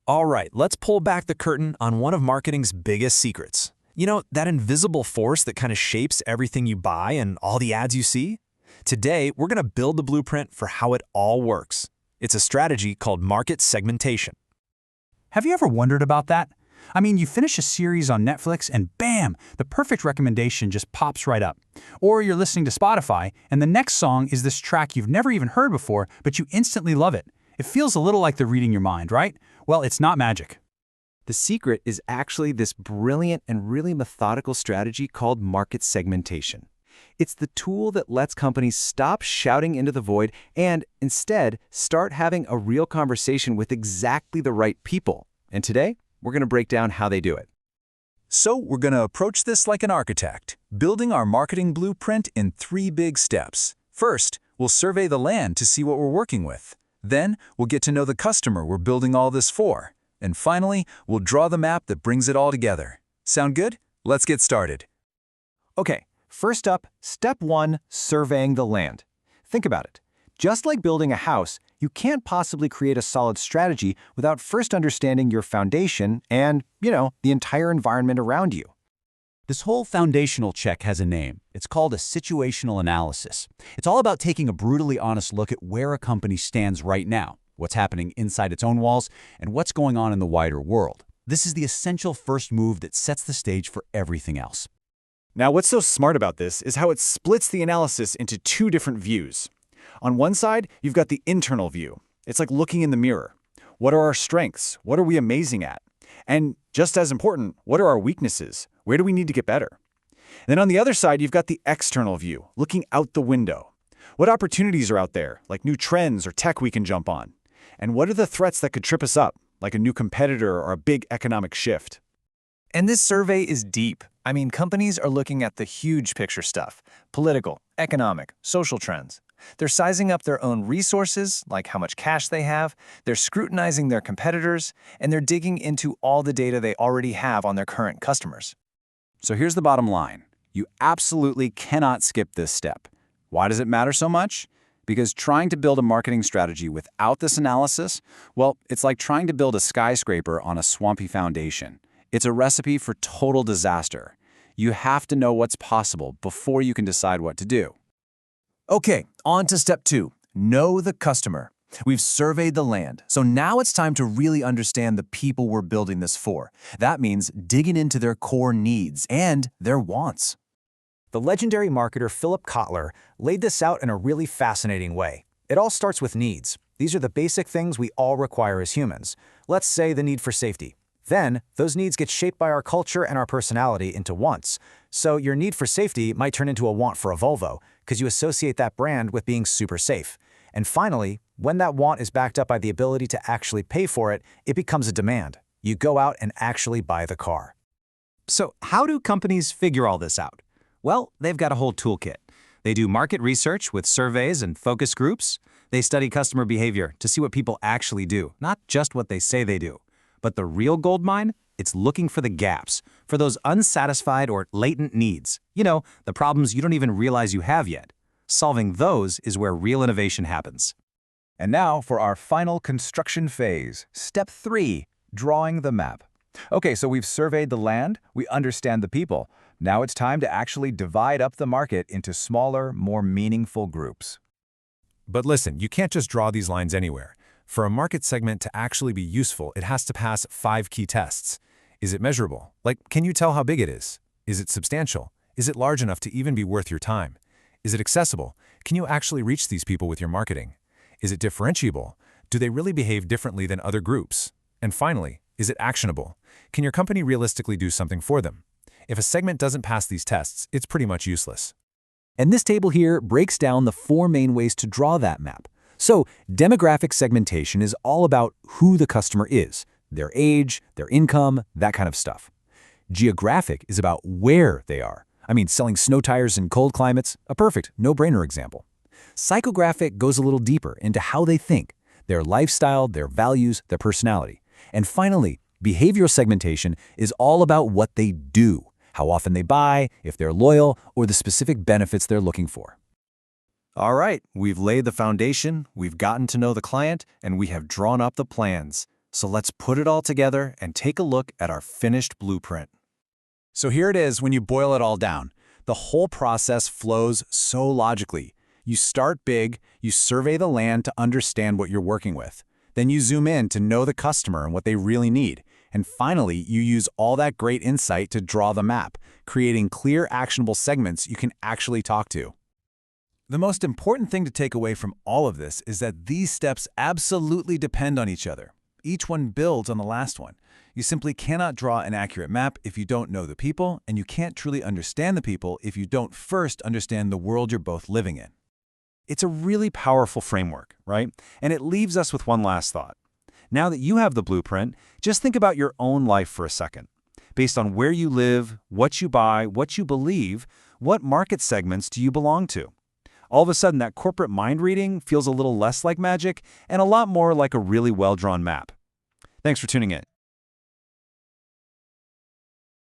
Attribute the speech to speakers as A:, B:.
A: All right, let's pull back the curtain on one of marketing's biggest secrets. You know, that invisible force that kind of shapes everything you buy and all the ads you see? Today, we're going to build the blueprint for how it all works. It's a strategy called market segmentation.
B: Have you ever wondered about that? I mean, you finish a series on Netflix and bam, the perfect recommendation just pops right up. Or you're listening to Spotify and the next song is this track you've never even heard before, but you instantly love it. It feels a little like they're reading your mind, right? Well, it's not magic.
C: The secret is actually this brilliant and really methodical strategy called market segmentation. It's the tool that lets companies stop shouting into the void and instead start having a real conversation with exactly the right people. And today, we're going to break down how they do it.
A: So we're going to approach this like an architect, building our marketing blueprint in 3 big steps. First, we'll survey the land to see what we're working with. Then, we'll get to know the customer we're building all this for. And finally, we'll draw the map that brings it all together. Sound good? Let's get started.
C: Okay, first up, step 1, surveying the land. Think about it. Just like building a house, you can't possibly create a solid strategy without first understanding your foundation and, the entire environment around you.
B: This whole foundational check has a name. It's called a situational analysis. It's all about taking a brutally honest look at where a company stands right now, what's happening inside its own walls, and what's going on in the wider world. This is the essential first move that sets the stage for everything else.
D: Now, what's so smart about this is how it splits the analysis into 2 different views. On one side, you've got the internal view. It's like looking in the mirror. What are our strengths? What are we amazing at? And just as important, what are our weaknesses? Where do we need to get better? Then on the other side, you've got the external view, looking out the window. What opportunities are out there, like new trends or tech we can jump on? And what are the threats that could trip us up, like a new competitor or a big economic shift?
E: And this survey is deep. I mean, companies are looking at the huge picture stuff: political, economic, social trends. They're sizing up their own resources, like how much cash they have, they're scrutinizing their competitors, and they're digging into all the data they already have on their current customers.
B: So here's the bottom line. You absolutely cannot skip this step. Why does it matter so much? Because trying to build a marketing strategy without this analysis, well, it's like trying to build a skyscraper on a swampy foundation. It's a recipe for total disaster. You have to know what's possible before you can decide what to do.
E: Okay, on to step 2, know the customer. We've surveyed the land, so now it's time to really understand the people we're building this for. That means digging into their core needs and their wants.
F: The legendary marketer Philip Kotler laid this out in a really fascinating way. It all starts with needs. These are the basic things we all require as humans. Let's say the need for safety. Then, those needs get shaped by our culture and our personality into wants. So your need for safety might turn into a want for a Volvo, because you associate that brand with being super safe. And finally, when that want is backed up by the ability to actually pay for it, it becomes a demand. You go out and actually buy the car.
G: So how do companies figure all this out? Well, they've got a whole toolkit. They do market research with surveys and focus groups. They study customer behavior to see what people actually do, not just what they say they do. But the real gold mine? It's looking for the gaps, for those unsatisfied or latent needs. The problems you don't even realize you have yet. Solving those is where real innovation happens.
H: And now for our final construction phase, step 3, drawing the map. Okay, so we've surveyed the land, we understand the people. Now it's time to actually divide up the market into smaller, more meaningful groups.
I: But listen, you can't just draw these lines anywhere. For a market segment to actually be useful, it has to pass 5 key tests. Is it measurable? Like, can you tell how big it is? Is it substantial? Is it large enough to even be worth your time? Is it accessible? Can you actually reach these people with your marketing? Is it differentiable? Do they really behave differently than other groups? And finally, is it actionable? Can your company realistically do something for them? If a segment doesn't pass these tests, it's pretty much useless.
C: And this table here breaks down the 4 main ways to draw that map. So, demographic segmentation is all about who the customer is, their age, their income, that kind of stuff. Geographic is about where they are. I mean, selling snow tires in cold climates, a perfect no-brainer example. Psychographic goes a little deeper into how they think, their lifestyle, their values, their personality. And finally, behavioral segmentation is all about what they do, how often they buy, if they're loyal, or the specific benefits they're looking for.
E: All right, we've laid the foundation, we've gotten to know the client, and we have drawn up the plans.
B: So let's put it all together and take a look at our finished blueprint. So here it is when you boil it all down. The whole process flows so logically. You start big, you survey the land to understand what you're working with. Then you zoom in to know the customer and what they really need. And finally, you use all that great insight to draw the map, creating clear, actionable segments you can actually talk to.
I: The most important thing to take away from all of this is that these steps absolutely depend on each other. Each one builds on the last one. You simply cannot draw an accurate map if you don't know the people, and you can't truly understand the people if you don't first understand the world you're both living in.
B: It's a really powerful framework, right? And it leaves us with one last thought. Now that you have the blueprint, just think about your own life for a second. Based on where you live, what you buy, what you believe, what market segments do you belong to? All of a sudden, that corporate mind reading feels a little less like magic and a lot more like a really well-drawn map. Thanks for tuning in.